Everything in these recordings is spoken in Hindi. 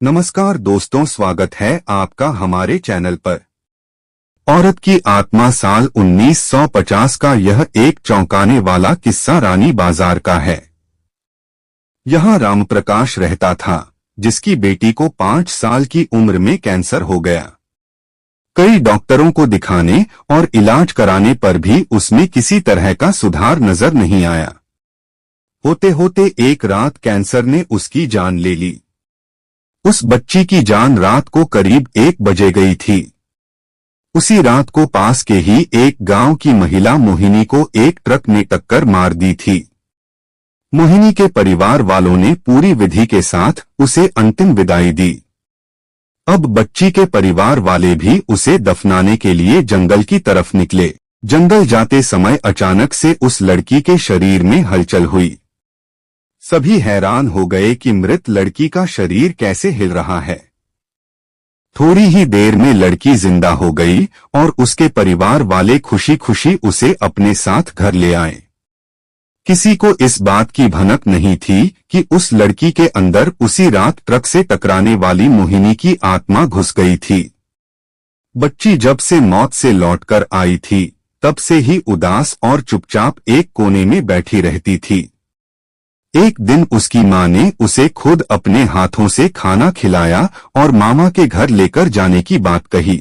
नमस्कार दोस्तों, स्वागत है आपका हमारे चैनल पर। औरत की आत्मा साल 1950 का यह एक चौंकाने वाला किस्सा रानी बाजार का है। यहाँ रामप्रकाश रहता था, जिसकी बेटी को 5 साल की उम्र में कैंसर हो गया। कई डॉक्टरों को दिखाने और इलाज कराने पर भी उसमें किसी तरह का सुधार नजर नहीं आया। होते होते एक रात कैंसर ने उसकी जान ले ली। उस बच्ची की जान रात को करीब 1 बजे गई थी। उसी रात को पास के ही एक गांव की महिला मोहिनी को एक ट्रक ने टक्कर मार दी थी। मोहिनी के परिवार वालों ने पूरी विधि के साथ उसे अंतिम विदाई दी। अब बच्ची के परिवार वाले भी उसे दफनाने के लिए जंगल की तरफ निकले। जंगल जाते समय अचानक से उस लड़की के शरीर में हलचल हुई। सभी हैरान हो गए कि मृत लड़की का शरीर कैसे हिल रहा है। थोड़ी ही देर में लड़की जिंदा हो गई और उसके परिवार वाले खुशी खुशी उसे अपने साथ घर ले आए। किसी को इस बात की भनक नहीं थी कि उस लड़की के अंदर उसी रात ट्रक से टकराने वाली मोहिनी की आत्मा घुस गई थी। बच्ची जब से मौत से लौटकर आई थी, तब से ही उदास और चुपचाप एक कोने में बैठी रहती थी। एक दिन उसकी मां ने उसे खुद अपने हाथों से खाना खिलाया और मामा के घर लेकर जाने की बात कही।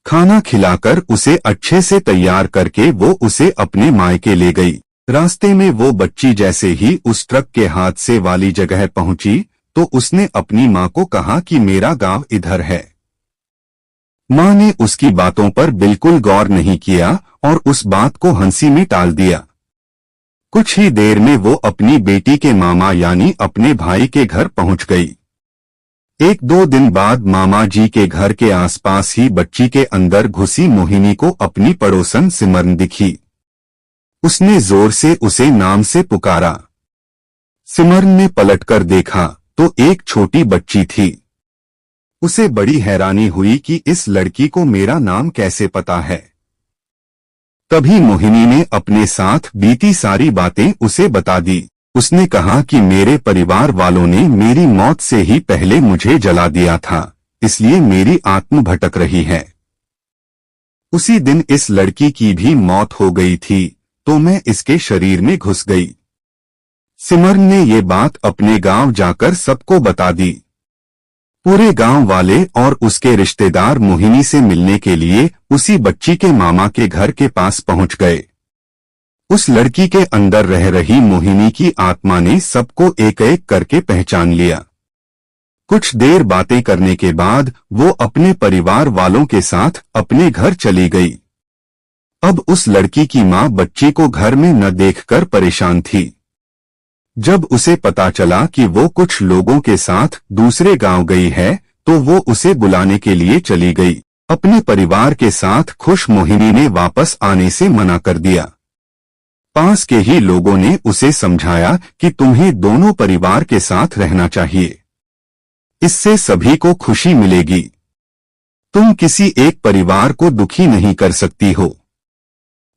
खाना खिलाकर उसे अच्छे से तैयार करके वो उसे अपने मायके ले गई। रास्ते में वो बच्ची जैसे ही उस ट्रक के हादसे वाली जगह पहुंची, तो उसने अपनी मां को कहा कि मेरा गांव इधर है। मां ने उसकी बातों पर बिल्कुल गौर नहीं किया और उस बात को हंसी में टाल दिया। कुछ ही देर में वो अपनी बेटी के मामा यानी अपने भाई के घर पहुंच गई। 1-2 दिन बाद मामा जी के घर के आसपास ही बच्ची के अंदर घुसी मोहिनी को अपनी पड़ोसन सिमरन दिखी। उसने जोर से उसे नाम से पुकारा। सिमरन ने पलटकर देखा तो एक छोटी बच्ची थी। उसे बड़ी हैरानी हुई कि इस लड़की को मेरा नाम कैसे पता है। तभी मोहिनी ने अपने साथ बीती सारी बातें उसे बता दी। उसने कहा कि मेरे परिवार वालों ने मेरी मौत से ही पहले मुझे जला दिया था, इसलिए मेरी आत्मा भटक रही है। उसी दिन इस लड़की की भी मौत हो गई थी, तो मैं इसके शरीर में घुस गई। सिमरन ने ये बात अपने गांव जाकर सबको बता दी। पूरे गांव वाले और उसके रिश्तेदार मोहिनी से मिलने के लिए उसी बच्ची के मामा के घर के पास पहुंच गए। उस लड़की के अंदर रह रही मोहिनी की आत्मा ने सबको एक एक करके पहचान लिया। कुछ देर बातें करने के बाद वो अपने परिवार वालों के साथ अपने घर चली गई। अब उस लड़की की मां बच्ची को घर में न देखकर परेशान थी। जब उसे पता चला कि वो कुछ लोगों के साथ दूसरे गांव गई है, तो वो उसे बुलाने के लिए चली गई। अपने परिवार के साथ खुश मोहिनी ने वापस आने से मना कर दिया। पास के ही लोगों ने उसे समझाया कि तुम्हें दोनों परिवार के साथ रहना चाहिए, इससे सभी को खुशी मिलेगी। तुम किसी एक परिवार को दुखी नहीं कर सकती हो।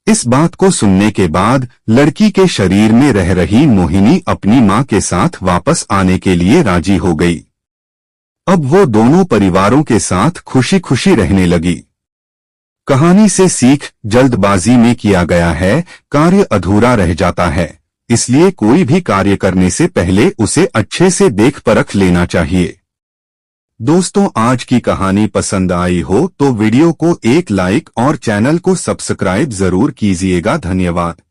इस बात को सुनने के बाद लड़की के शरीर में रह रही मोहिनी अपनी मां के साथ वापस आने के लिए राजी हो गई। अब वो दोनों परिवारों के साथ खुशी खुशी रहने लगी। कहानी से सीख जल्दबाजी में किया गया है, कार्य अधूरा रह जाता है, इसलिए कोई भी कार्य करने से पहले उसे अच्छे से देख परख लेना चाहिए। दोस्तों, आज की कहानी पसंद आई हो तो वीडियो को एक लाइक और चैनल को सब्सक्राइब जरूर कीजिएगा। धन्यवाद।